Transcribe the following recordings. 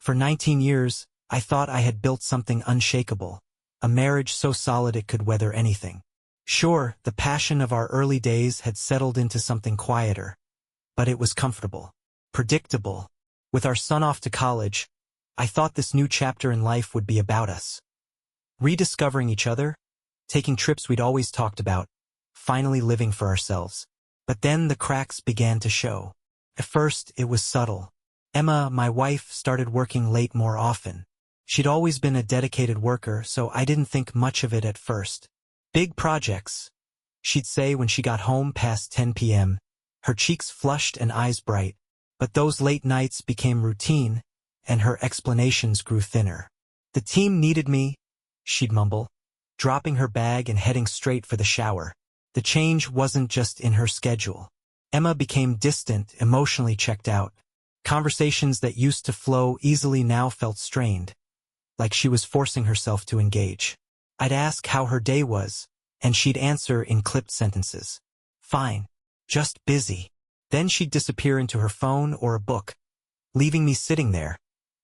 For 19 years, I thought I had built something unshakable, a marriage so solid it could weather anything. Sure, the passion of our early days had settled into something quieter, but it was comfortable, predictable. With our son off to college, I thought this new chapter in life would be about us. Rediscovering each other, taking trips we'd always talked about, finally living for ourselves. But then the cracks began to show. At first, it was subtle. Emma, my wife, started working late more often. She'd always been a dedicated worker, so I didn't think much of it at first. Big projects, she'd say when she got home past 10 p.m., her cheeks flushed and eyes bright. But those late nights became routine, and her explanations grew thinner. The team needed me, she'd mumble, dropping her bag and heading straight for the shower. The change wasn't just in her schedule. Emma became distant, emotionally checked out. Conversations that used to flow easily now felt strained, like she was forcing herself to engage. I'd ask how her day was, and she'd answer in clipped sentences. Fine. Just busy. Then she'd disappear into her phone or a book, leaving me sitting there,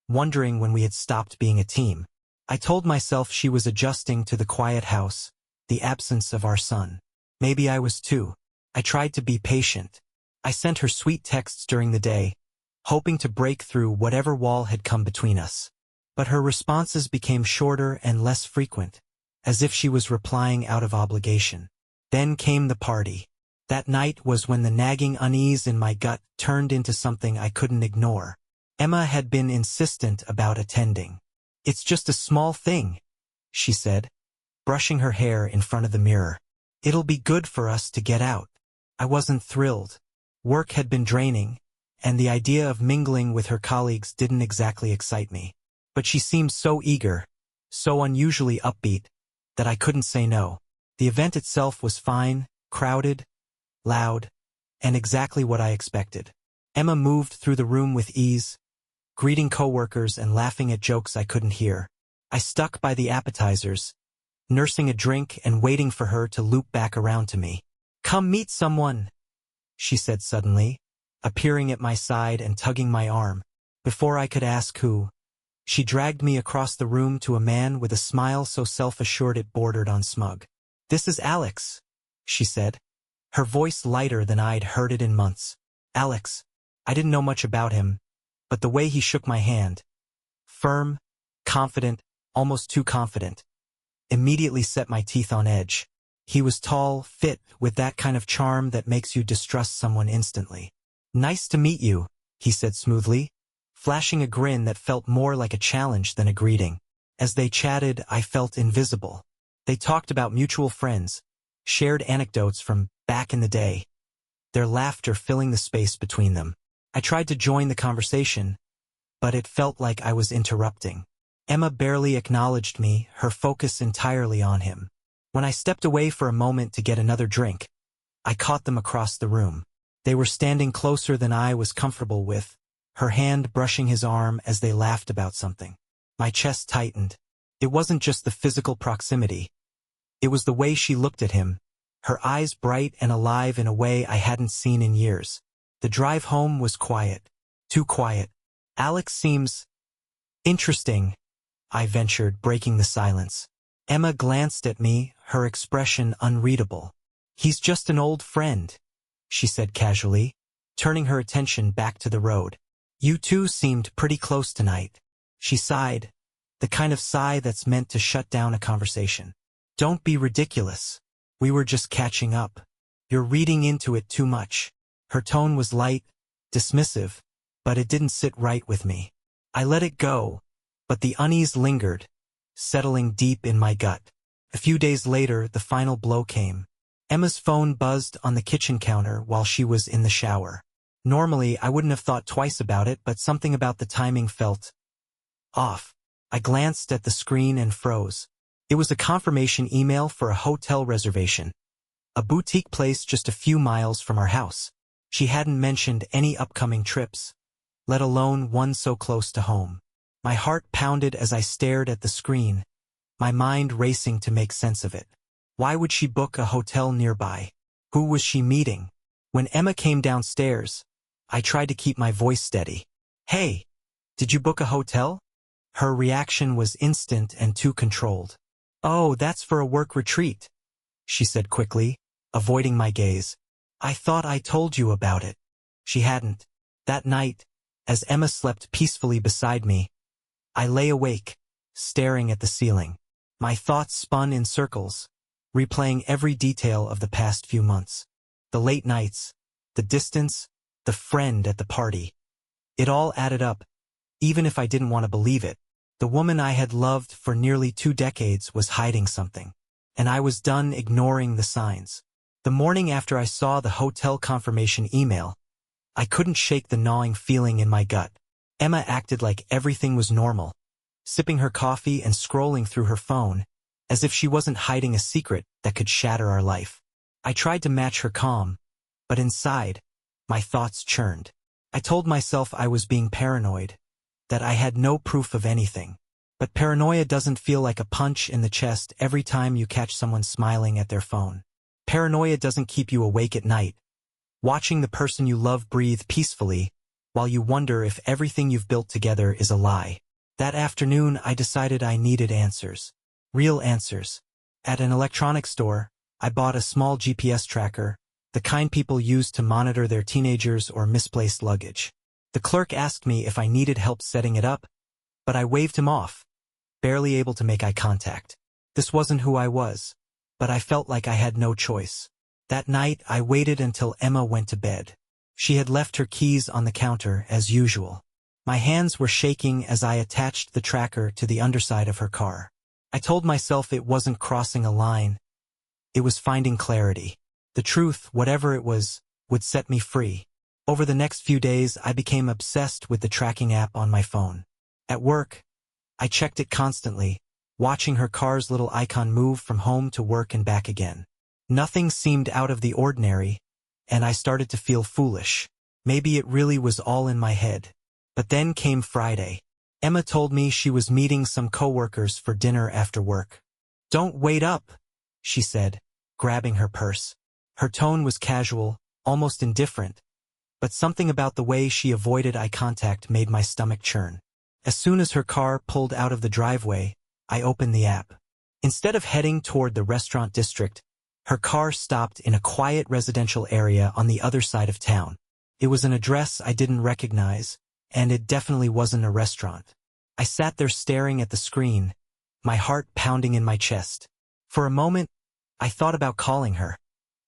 wondering when we had stopped being a team. I told myself she was adjusting to the quiet house, the absence of our son. Maybe I was too. I tried to be patient. I sent her sweet texts during the day, hoping to break through whatever wall had come between us. But her responses became shorter and less frequent, as if she was replying out of obligation. Then came the party. That night was when the nagging unease in my gut turned into something I couldn't ignore. Emma had been insistent about attending. "It's just a small thing," she said, brushing her hair in front of the mirror. "It'll be good for us to get out." I wasn't thrilled. Work had been draining, and the idea of mingling with her colleagues didn't exactly excite me. But she seemed so eager, so unusually upbeat, that I couldn't say no. The event itself was fine, crowded, loud, and exactly what I expected. Emma moved through the room with ease, greeting coworkers and laughing at jokes I couldn't hear. I stuck by the appetizers, nursing a drink and waiting for her to loop back around to me. "Come meet someone," she said suddenly, appearing at my side and tugging my arm. Before I could ask who, she dragged me across the room to a man with a smile so self-assured it bordered on smug. "This is Alex," she said, her voice lighter than I'd heard it in months. Alex. I didn't know much about him, but the way he shook my hand, firm, confident, almost too confident, immediately set my teeth on edge. He was tall, fit, with that kind of charm that makes you distrust someone instantly. "Nice to meet you," he said smoothly, flashing a grin that felt more like a challenge than a greeting. As they chatted, I felt invisible. They talked about mutual friends, shared anecdotes from back in the day, their laughter filling the space between them. I tried to join the conversation, but it felt like I was interrupting. Emma barely acknowledged me, her focus entirely on him. When I stepped away for a moment to get another drink, I caught them across the room. They were standing closer than I was comfortable with, her hand brushing his arm as they laughed about something. My chest tightened. It wasn't just the physical proximity. It was the way she looked at him, her eyes bright and alive in a way I hadn't seen in years. The drive home was quiet. Too quiet. "Alex seems interesting," I ventured, breaking the silence. Emma glanced at me, her expression unreadable. "He's just an old friend," she said casually, turning her attention back to the road. "You two seemed pretty close tonight." She sighed, the kind of sigh that's meant to shut down a conversation. "Don't be ridiculous. We were just catching up. You're reading into it too much." Her tone was light, dismissive, but it didn't sit right with me. I let it go, but the unease lingered, settling deep in my gut. A few days later, the final blow came. Emma's phone buzzed on the kitchen counter while she was in the shower. Normally, I wouldn't have thought twice about it, but something about the timing felt off. I glanced at the screen and froze. It was a confirmation email for a hotel reservation, a boutique place just a few miles from our house. She hadn't mentioned any upcoming trips, let alone one so close to home. My heart pounded as I stared at the screen, my mind racing to make sense of it. Why would she book a hotel nearby? Who was she meeting? When Emma came downstairs, I tried to keep my voice steady. "Hey, Did you book a hotel? Her reaction was instant and too controlled. Oh, that's for a work retreat, she said quickly, avoiding my gaze. I thought I told you about it. She hadn't. That night, as Emma slept peacefully beside me, I lay awake, staring at the ceiling. My thoughts spun in circles, replaying every detail of the past few months. The late nights, the distance, the friend at the party. It all added up, even if I didn't want to believe it. The woman I had loved for nearly 2 decades was hiding something, and I was done ignoring the signs. The morning after I saw the hotel confirmation email, I couldn't shake the gnawing feeling in my gut. Emma acted like everything was normal, sipping her coffee and scrolling through her phone, as if she wasn't hiding a secret that could shatter our life. I tried to match her calm, but inside, my thoughts churned. I told myself I was being paranoid, that I had no proof of anything. But paranoia doesn't feel like a punch in the chest every time you catch someone smiling at their phone. Paranoia doesn't keep you awake at night, watching the person you love breathe peacefully while you wonder if everything you've built together is a lie. That afternoon, I decided I needed answers. Real answers. At an electronics store, I bought a small GPS tracker, the kind people use to monitor their teenagers or misplaced luggage. The clerk asked me if I needed help setting it up, but I waved him off, barely able to make eye contact. This wasn't who I was, but I felt like I had no choice. That night, I waited until Emma went to bed. She had left her keys on the counter, as usual. My hands were shaking as I attached the tracker to the underside of her car. I told myself it wasn't crossing a line. It was finding clarity. The truth, whatever it was, would set me free. Over the next few days, I became obsessed with the tracking app on my phone. At work, I checked it constantly, watching her car's little icon move from home to work and back again. Nothing seemed out of the ordinary, and I started to feel foolish. Maybe it really was all in my head. But then came Friday. Emma told me she was meeting some coworkers for dinner after work. "Don't wait up," she said, grabbing her purse. Her tone was casual, almost indifferent, but something about the way she avoided eye contact made my stomach churn. As soon as her car pulled out of the driveway, I opened the app. Instead of heading toward the restaurant district, her car stopped in a quiet residential area on the other side of town. It was an address I didn't recognize, and it definitely wasn't a restaurant. I sat there staring at the screen, my heart pounding in my chest. For a moment, I thought about calling her,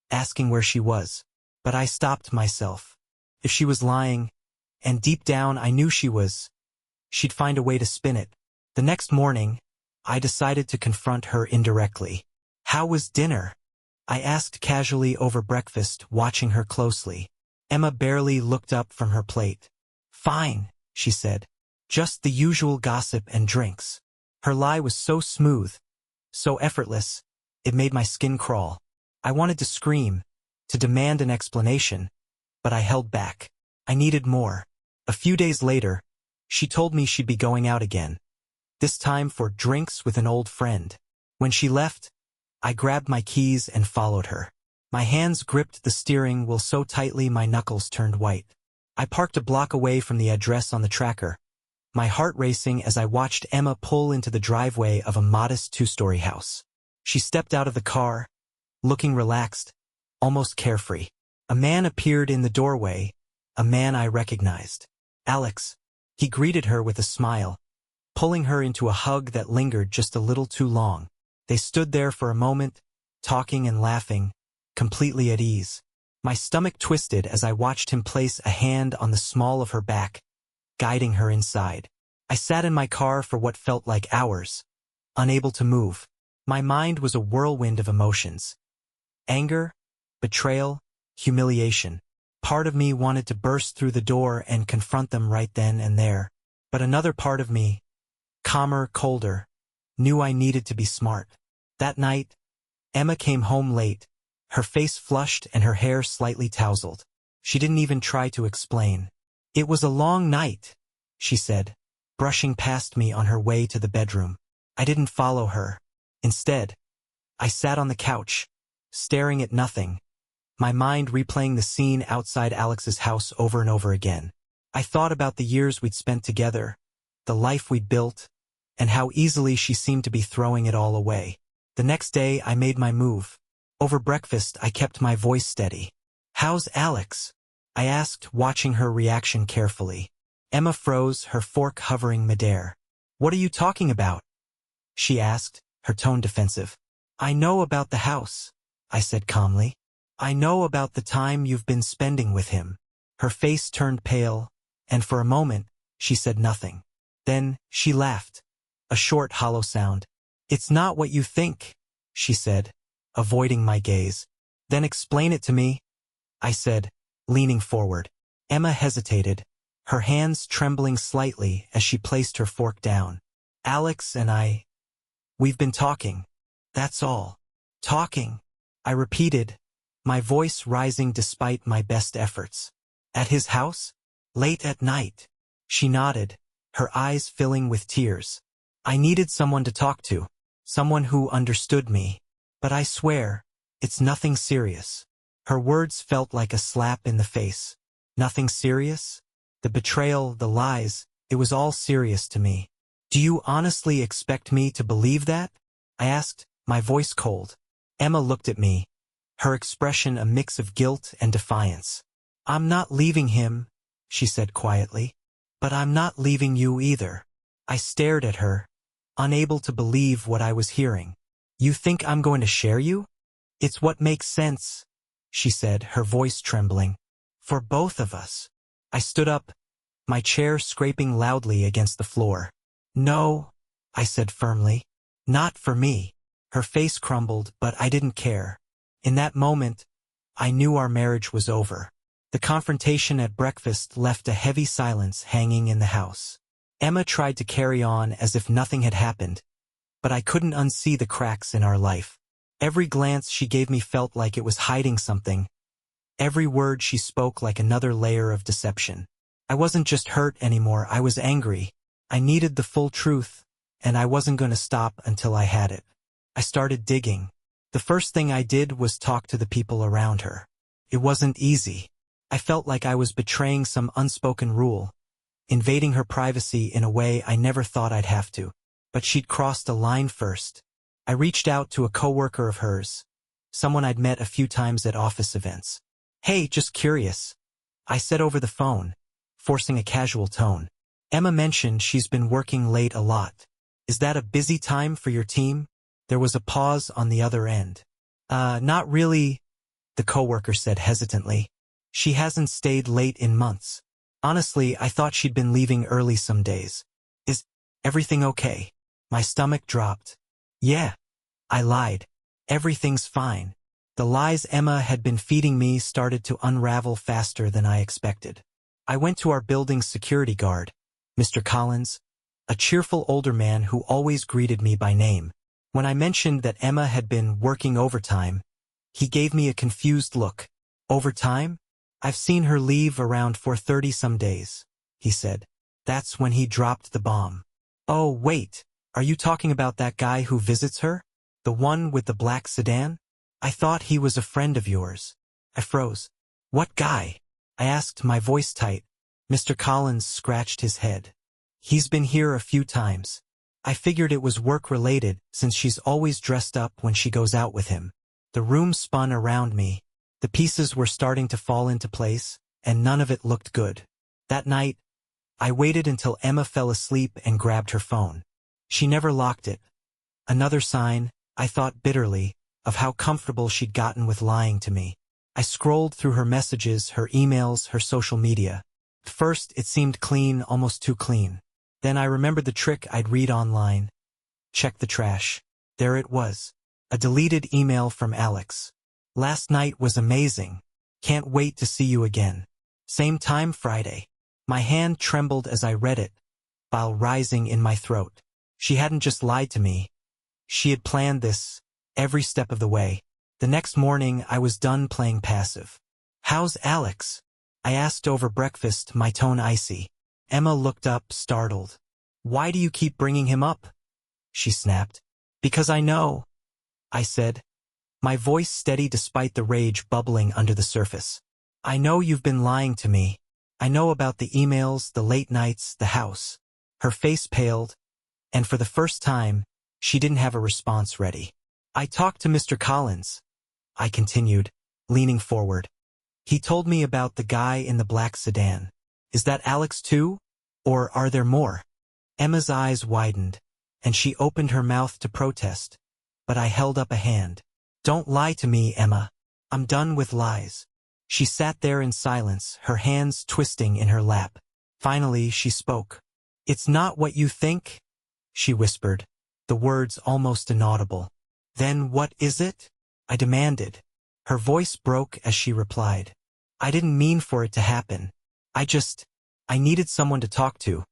asking where she was, but I stopped myself. If she was lying, and deep down I knew she was, she'd find a way to spin it. The next morning, I decided to confront her indirectly. "How was dinner?" I asked casually over breakfast, watching her closely. Emma barely looked up from her plate. "Fine," she said. "Just the usual gossip and drinks." Her lie was so smooth, so effortless, it made my skin crawl. I wanted to scream, to demand an explanation, but I held back. I needed more. A few days later, she told me she'd be going out again, this time for drinks with an old friend. When she left, I grabbed my keys and followed her. My hands gripped the steering wheel so tightly my knuckles turned white. I parked a block away from the address on the tracker, my heart racing as I watched Emma pull into the driveway of a modest 2-story house. She stepped out of the car, looking relaxed, almost carefree. A man appeared in the doorway, a man I recognized. "Alex." He greeted her with a smile, pulling her into a hug that lingered just a little too long. They stood there for a moment, talking and laughing, completely at ease. My stomach twisted as I watched him place a hand on the small of her back, guiding her inside. I sat in my car for what felt like hours, unable to move. My mind was a whirlwind of emotions. Anger, betrayal, humiliation. Part of me wanted to burst through the door and confront them right then and there. But another part of me, calmer, colder, knew I needed to be smart. That night, Emma came home late, her face flushed and her hair slightly tousled. She didn't even try to explain. "It was a long night," she said, brushing past me on her way to the bedroom. I didn't follow her. Instead, I sat on the couch, staring at nothing, my mind replaying the scene outside Alex's house over and over again. I thought about the years we'd spent together, the life we'd built, and how easily she seemed to be throwing it all away. The next day, I made my move. Over breakfast, I kept my voice steady. "How's Alex?" I asked, watching her reaction carefully. Emma froze, her fork hovering midair. "What are you talking about?" she asked, her tone defensive. "I know about the house," I said calmly. "I know about the time you've been spending with him." Her face turned pale, and for a moment, she said nothing. Then, she laughed. A short, hollow sound. "It's not what you think," she said, avoiding my gaze. "Then explain it to me," I said, leaning forward. Emma hesitated, her hands trembling slightly as she placed her fork down. "Alex and we've been talking. That's all." "Talking," I repeated, my voice rising despite my best efforts. "At his house? Late at night?" She nodded, her eyes filling with tears. "I needed someone to talk to, someone who understood me. But I swear, it's nothing serious." Her words felt like a slap in the face. Nothing serious? The betrayal, the lies, it was all serious to me. "Do you honestly expect me to believe that?" I asked, my voice cold. Emma looked at me, her expression a mix of guilt and defiance. "I'm not leaving him," she said quietly. "But I'm not leaving you either." I stared at her, unable to believe what I was hearing. "You think I'm going to share you?" "It's what makes sense," she said, her voice trembling. "For both of us." I stood up, my chair scraping loudly against the floor. "No," I said firmly. "Not for me." Her face crumbled, but I didn't care. In that moment, I knew our marriage was over. The confrontation at breakfast left a heavy silence hanging in the house. Emma tried to carry on as if nothing had happened, but I couldn't unsee the cracks in our life. Every glance she gave me felt like it was hiding something. Every word she spoke like another layer of deception. I wasn't just hurt anymore, I was angry. I needed the full truth, and I wasn't going to stop until I had it. I started digging. The first thing I did was talk to the people around her. It wasn't easy. I felt like I was betraying some unspoken rule, invading her privacy in a way I never thought I'd have to. But she'd crossed a line first. I reached out to a coworker of hers, someone I'd met a few times at office events. "Hey, just curious," I said over the phone, forcing a casual tone. "Emma mentioned she's been working late a lot. Is that a busy time for your team?" There was a pause on the other end. Not really," the coworker said hesitantly. "She hasn't stayed late in months. Honestly, I thought she'd been leaving early some days." "Is everything okay?" My stomach dropped. "Yeah," I lied. "Everything's fine." The lies Emma had been feeding me started to unravel faster than I expected. I went to our building's security guard, Mr. Collins, a cheerful older man who always greeted me by name. When I mentioned that Emma had been working overtime, he gave me a confused look. "Overtime? I've seen her leave around 4:30 some days," he said. That's when he dropped the bomb. "Oh, wait, are you talking about that guy who visits her? The one with the black sedan? I thought he was a friend of yours." I froze. "What guy?" I asked, my voice tight. Mr. Collins scratched his head. "He's been here a few times. I figured it was work-related since she's always dressed up when she goes out with him." The room spun around me. The pieces were starting to fall into place, and none of it looked good. That night, I waited until Emma fell asleep and grabbed her phone. She never locked it. Another sign, I thought bitterly, of how comfortable she'd gotten with lying to me. I scrolled through her messages, her emails, her social media. At first, it seemed clean, almost too clean. Then I remembered the trick I'd read online. Check the trash. There it was. A deleted email from Alex. "Last night was amazing. Can't wait to see you again. Same time Friday." My hand trembled as I read it, bile rising in my throat. She hadn't just lied to me. She had planned this, every step of the way. The next morning, I was done playing passive. "How's Alex?" I asked over breakfast, my tone icy. Emma looked up, startled. "Why do you keep bringing him up?" she snapped. "Because I know," I said, my voice steady despite the rage bubbling under the surface. "I know you've been lying to me. I know about the emails, the late nights, the house. Her face paled, and for the first time, she didn't have a response ready. I talked to Mr. Collins, I continued, leaning forward. He told me about the guy in the black sedan. Is that Alex too? Or are there more? Emma's eyes widened, and she opened her mouth to protest, but I held up a hand. Don't lie to me, Emma. I'm done with lies. She sat there in silence, her hands twisting in her lap. Finally, she spoke. It's not what you think, she whispered, the words almost inaudible. Then what is it? I demanded. Her voice broke as she replied. I didn't mean for it to happen. I needed someone to talk to.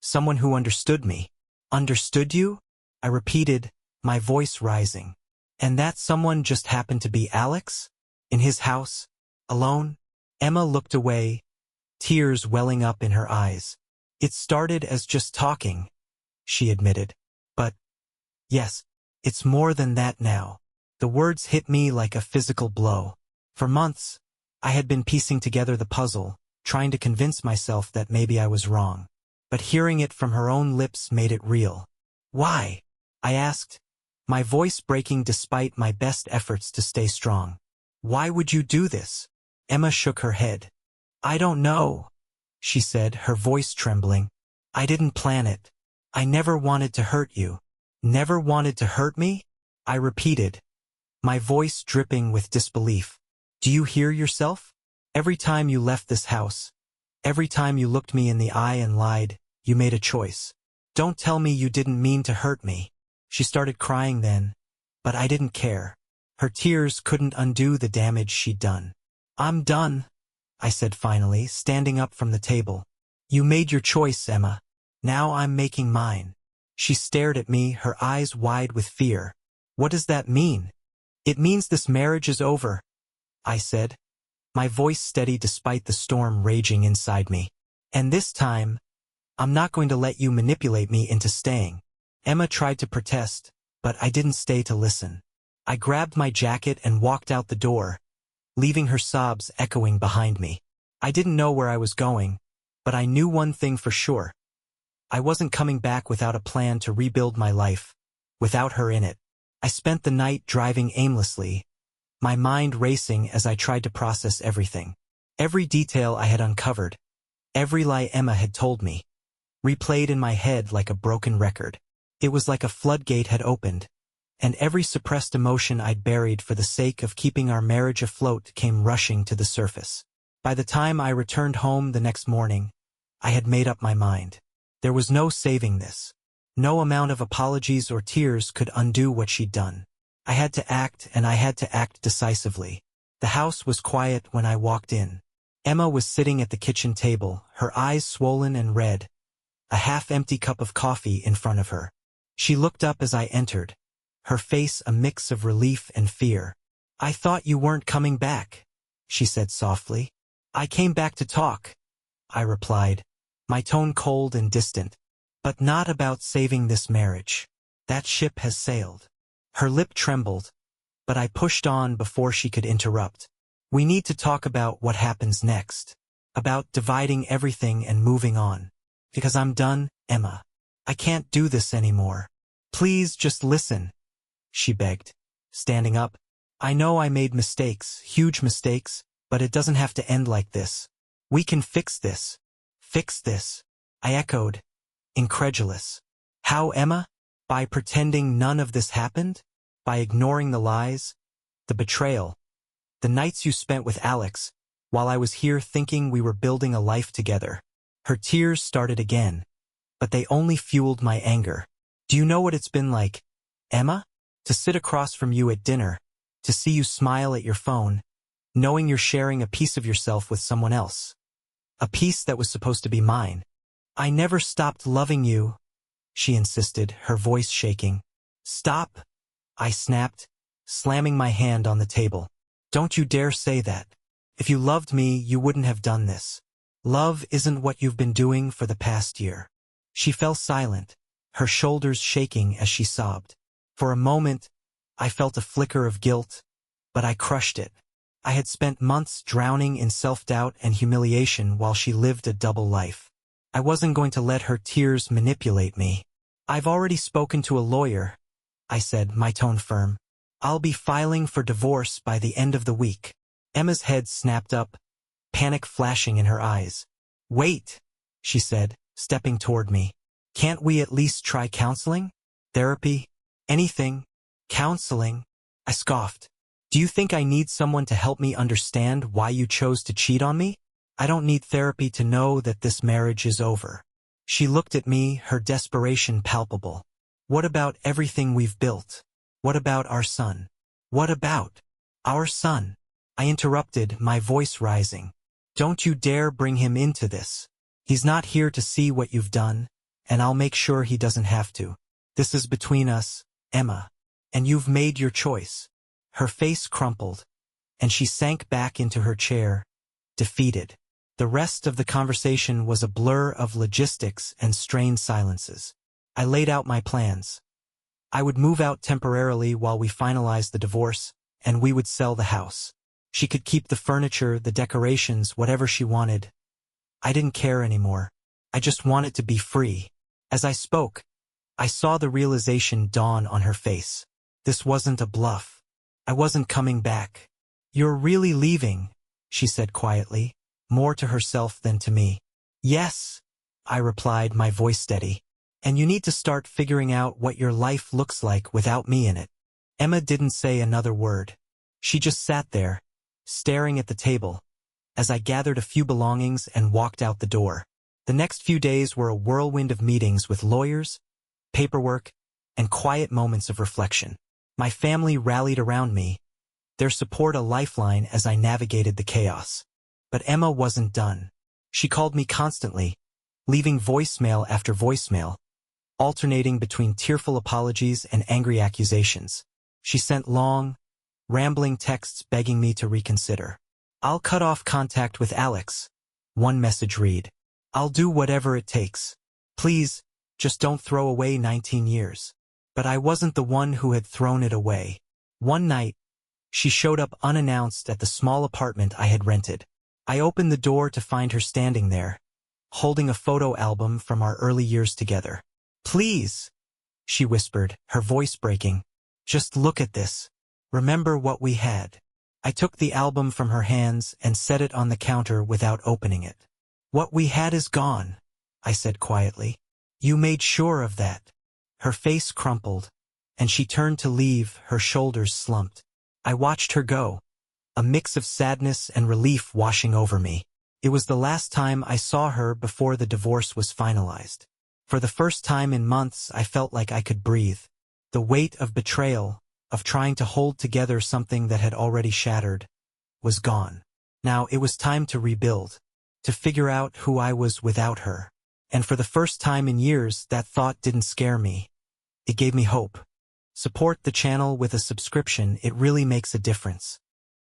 Someone who understood me. Understood you? I repeated, my voice rising. And that someone just happened to be Alex? In his house? Alone? Emma looked away, tears welling up in her eyes. It started as just talking, she admitted. But, yes, it's more than that now. The words hit me like a physical blow. For months, I had been piecing together the puzzle, trying to convince myself that maybe I was wrong. But hearing it from her own lips made it real. Why? I asked, my voice breaking despite my best efforts to stay strong. Why would you do this? Emma shook her head. I don't know, she said, her voice trembling. I didn't plan it. I never wanted to hurt you. Never wanted to hurt me? I repeated, my voice dripping with disbelief. Do you hear yourself? Every time you left this house, every time you looked me in the eye and lied, you made a choice. Don't tell me you didn't mean to hurt me. She started crying then, but I didn't care. Her tears couldn't undo the damage she'd done. I'm done, I said finally, standing up from the table. You made your choice, Emma. Now I'm making mine. She stared at me, her eyes wide with fear. What does that mean? It means this marriage is over, I said, my voice steady despite the storm raging inside me. And this time, I'm not going to let you manipulate me into staying. Emma tried to protest, but I didn't stay to listen. I grabbed my jacket and walked out the door, leaving her sobs echoing behind me. I didn't know where I was going, but I knew one thing for sure. I wasn't coming back without a plan to rebuild my life, without her in it. I spent the night driving aimlessly, my mind racing as I tried to process everything. Every detail I had uncovered, every lie Emma had told me, replayed in my head like a broken record. It was like a floodgate had opened, and every suppressed emotion I'd buried for the sake of keeping our marriage afloat came rushing to the surface. By the time I returned home the next morning, I had made up my mind. There was no saving this. No amount of apologies or tears could undo what she'd done. I had to act, and I had to act decisively. The house was quiet when I walked in. Emma was sitting at the kitchen table, her eyes swollen and red, a half-empty cup of coffee in front of her. She looked up as I entered, her face a mix of relief and fear. I thought you weren't coming back, she said softly. I came back to talk, I replied, my tone cold and distant. But not about saving this marriage. That ship has sailed. Her lip trembled, but I pushed on before she could interrupt. We need to talk about what happens next. About dividing everything and moving on. Because I'm done, Emma. I can't do this anymore. Please just listen, she begged, standing up. I know I made mistakes, huge mistakes, but it doesn't have to end like this. We can fix this. Fix this. I echoed, incredulous. How, Emma? By pretending none of this happened? By ignoring the lies? The betrayal? The nights you spent with Alex, while I was here thinking we were building a life together. Her tears started again, but they only fueled my anger. Do you know what it's been like, Emma? To sit across from you at dinner, to see you smile at your phone, knowing you're sharing a piece of yourself with someone else. A piece that was supposed to be mine. I never stopped loving you, she insisted, her voice shaking. Stop, I snapped, slamming my hand on the table. Don't you dare say that. If you loved me, you wouldn't have done this. Love isn't what you've been doing for the past year. She fell silent, her shoulders shaking as she sobbed. For a moment, I felt a flicker of guilt, but I crushed it. I had spent months drowning in self-doubt and humiliation while she lived a double life. I wasn't going to let her tears manipulate me. "I've already spoken to a lawyer," I said, my tone firm. "I'll be filing for divorce by the end of the week." Emma's head snapped up, panic flashing in her eyes. "Wait," she said, stepping toward me. "Can't we at least try counseling? Therapy? Anything? Counseling?" I scoffed. "Do you think I need someone to help me understand why you chose to cheat on me? I don't need therapy to know that this marriage is over." She looked at me, her desperation palpable. "What about everything we've built? What about our son?" "What about our son?" I interrupted, my voice rising. "Don't you dare bring him into this. He's not here to see what you've done, and I'll make sure he doesn't have to. This is between us, Emma. And you've made your choice." Her face crumpled, and she sank back into her chair, defeated. The rest of the conversation was a blur of logistics and strained silences. I laid out my plans. I would move out temporarily while we finalized the divorce, and we would sell the house. She could keep the furniture, the decorations, whatever she wanted. I didn't care anymore. I just wanted to be free. As I spoke, I saw the realization dawn on her face. This wasn't a bluff. I wasn't coming back. "You're really leaving," she said quietly, more to herself than to me. "Yes," I replied, my voice steady. "And you need to start figuring out what your life looks like without me in it." Emma didn't say another word. She just sat there, staring at the table, as I gathered a few belongings and walked out the door. The next few days were a whirlwind of meetings with lawyers, paperwork, and quiet moments of reflection. My family rallied around me, their support a lifeline as I navigated the chaos. But Emma wasn't done. She called me constantly, leaving voicemail after voicemail, alternating between tearful apologies and angry accusations. She sent long, rambling texts begging me to reconsider. "I'll cut off contact with Alex," one message read. "I'll do whatever it takes. Please, just don't throw away 19 years. But I wasn't the one who had thrown it away. One night, she showed up unannounced at the small apartment I had rented. I opened the door to find her standing there, holding a photo album from our early years together. "Please," she whispered, her voice breaking, "just look at this. Remember what we had." I took the album from her hands and set it on the counter without opening it. "What we had is gone," I said quietly. "You made sure of that." Her face crumpled, and she turned to leave, her shoulders slumped. I watched her go, a mix of sadness and relief washing over me. It was the last time I saw her before the divorce was finalized. For the first time in months, I felt like I could breathe. The weight of betrayal, of trying to hold together something that had already shattered, was gone. Now it was time to rebuild, to figure out who I was without her. And for the first time in years, that thought didn't scare me. It gave me hope. Support the channel with a subscription, it really makes a difference.